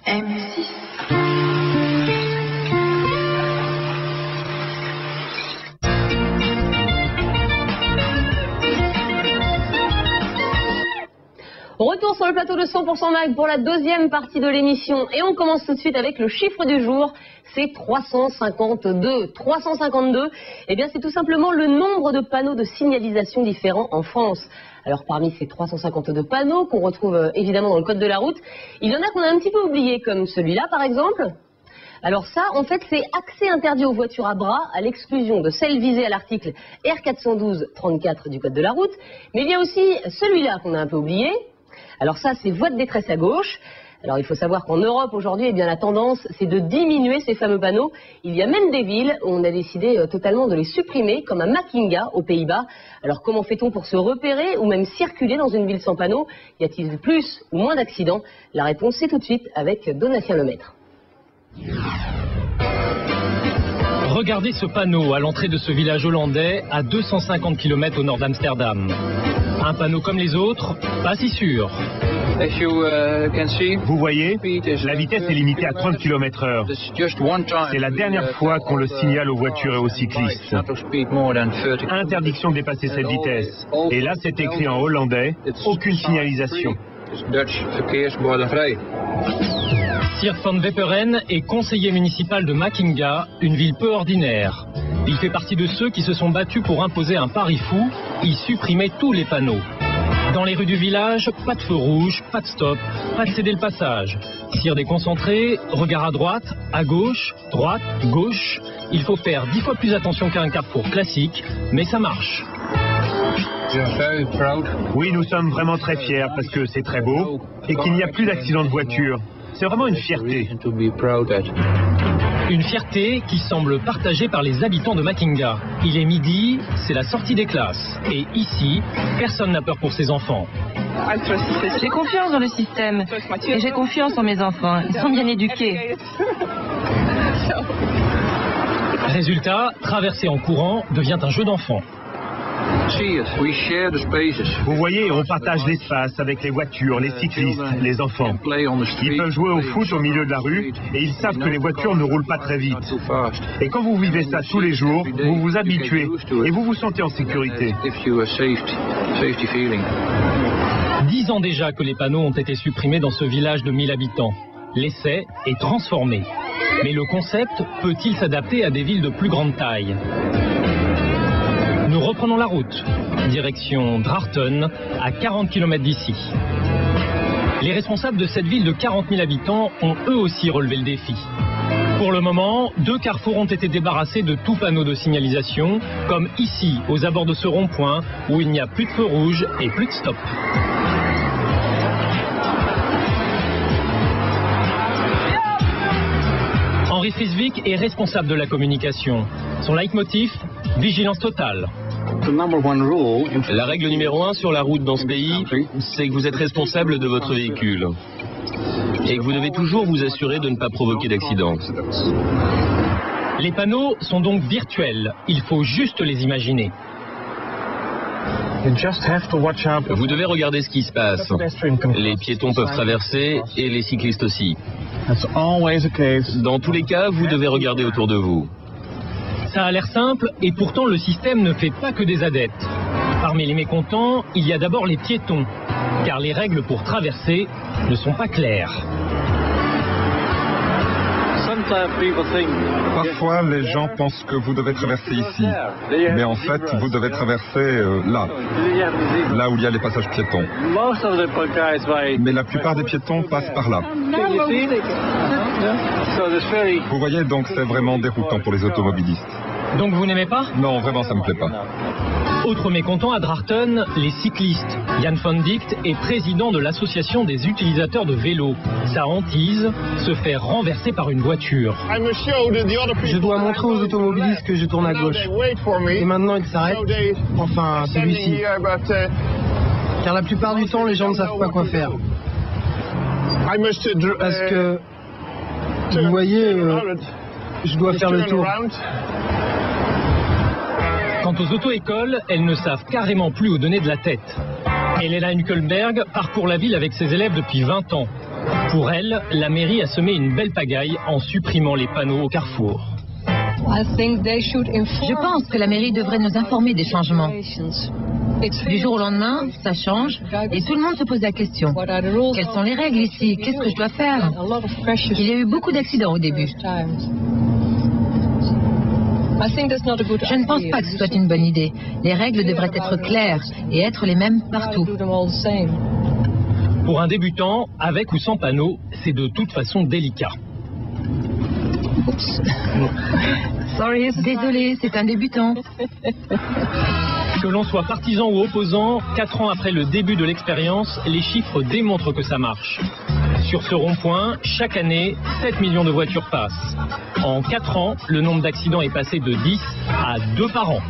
M6. Retour sur le plateau de 100% Mag pour la deuxième partie de l'émission. Et on commence tout de suite avec le chiffre du jour. C'est 352. 352, eh bien c'est tout simplement le nombre de panneaux de signalisation différents en France. Alors parmi ces 352 panneaux qu'on retrouve évidemment dans le code de la route, il y en a qu'on a un petit peu oublié, comme celui-là par exemple. Alors ça, en fait, c'est accès interdit aux voitures à bras, à l'exclusion de celles visées à l'article R412-34 du code de la route. Mais il y a aussi celui-là qu'on a un peu oublié. Alors ça, c'est voie de détresse à gauche. Alors il faut savoir qu'en Europe aujourd'hui, eh bien la tendance, c'est de diminuer ces fameux panneaux. Il y a même des villes où on a décidé totalement de les supprimer, comme à Machinga, aux Pays-Bas. Alors comment fait-on pour se repérer ou même circuler dans une ville sans panneaux? Y a-t-il plus ou moins d'accidents? La réponse, c'est tout de suite avec Donatien Lemaître. Regardez ce panneau à l'entrée de ce village hollandais à 250 km au nord d'Amsterdam. Un panneau comme les autres, pas si sûr. Vous voyez, la vitesse est limitée à 30 km/h. C'est la dernière fois qu'on le signale aux voitures et aux cyclistes. Interdiction de dépasser cette vitesse. Et là, c'est écrit en hollandais, aucune signalisation. Sierk van Wepperen est conseiller municipal de Machinga, une ville peu ordinaire. Il fait partie de ceux qui se sont battus pour imposer un pari fou, y supprimer tous les panneaux. Dans les rues du village, pas de feu rouge, pas de stop, pas de céder le passage. Tir déconcentré, regard à droite, droite, gauche. Il faut faire 10 fois plus attention qu'un carrefour classique, mais ça marche. Oui, nous sommes vraiment très fiers parce que c'est très beau et qu'il n'y a plus d'accidents de voiture. C'est vraiment une fierté. Une fierté qui semble partagée par les habitants de Machinga. Il est midi, c'est la sortie des classes. Et ici, personne n'a peur pour ses enfants. J'ai confiance dans le système. Et j'ai confiance en mes enfants. Ils sont bien éduqués. Résultat, traverser en courant devient un jeu d'enfant. Vous voyez, on partage l'espace avec les voitures, les cyclistes, les enfants. Ils peuvent jouer au foot au milieu de la rue et ils savent que les voitures ne roulent pas très vite. Et quand vous vivez ça tous les jours, vous vous habituez et vous vous sentez en sécurité. 10 ans déjà que les panneaux ont été supprimés dans ce village de 1000 habitants. L'essai est transformé. Mais le concept peut-il s'adapter à des villes de plus grande taille ? Nous reprenons la route, direction Drachten, à 40 km d'ici. Les responsables de cette ville de 40 000 habitants ont eux aussi relevé le défi. Pour le moment, 2 carrefours ont été débarrassés de tout panneau de signalisation, comme ici, aux abords de ce rond-point, où il n'y a plus de feu rouge et plus de stop. Henri Friesvik est responsable de la communication. Son leitmotiv, vigilance totale. La règle numéro 1 sur la route dans ce pays, c'est que vous êtes responsable de votre véhicule. Et que vous devez toujours vous assurer de ne pas provoquer d'accident. Les panneaux sont donc virtuels. Il faut juste les imaginer. Vous devez regarder ce qui se passe. Les piétons peuvent traverser et les cyclistes aussi. Dans tous les cas, vous devez regarder autour de vous. Ça a l'air simple et pourtant le système ne fait pas que des adeptes. Parmi les mécontents, il y a d'abord les piétons, car les règles pour traverser ne sont pas claires. Parfois, les gens pensent que vous devez traverser ici, mais en fait, vous devez traverser là où il y a les passages piétons. Mais la plupart des piétons passent par là. Vous voyez, donc c'est vraiment déroutant pour les automobilistes. Donc vous n'aimez pas? Non, vraiment, ça me plaît pas. Autre mécontent à Drachten, les cyclistes. Jan van Dijk est président de l'association des utilisateurs de vélos. Sa hantise, se faire renverser par une voiture. Je dois montrer aux automobilistes que je tourne à gauche. Et maintenant ils s'arrêtent. Enfin, celui-ci. Car la plupart du temps, les gens ne savent pas quoi faire. Parce que, vous voyez, je dois faire le tour. Quant aux auto-écoles, elles ne savent carrément plus où donner de la tête. Helena Hülkenberg parcourt la ville avec ses élèves depuis 20 ans. Pour elle, la mairie a semé une belle pagaille en supprimant les panneaux au carrefour. Je pense que la mairie devrait nous informer des changements. Du jour au lendemain, ça change et tout le monde se pose la question. Quelles sont les règles ici? Qu'est-ce que je dois faire? Il y a eu beaucoup d'accidents au début. Je ne pense pas que ce soit une bonne idée. Les règles devraient être claires et être les mêmes partout. Pour un débutant, avec ou sans panneau, c'est de toute façon délicat. Désolé, c'est un débutant. Que l'on soit partisan ou opposant, 4 ans après le début de l'expérience, les chiffres démontrent que ça marche. Sur ce rond-point, chaque année, 7 millions de voitures passent. En 4 ans, le nombre d'accidents est passé de 10 à 2 par an.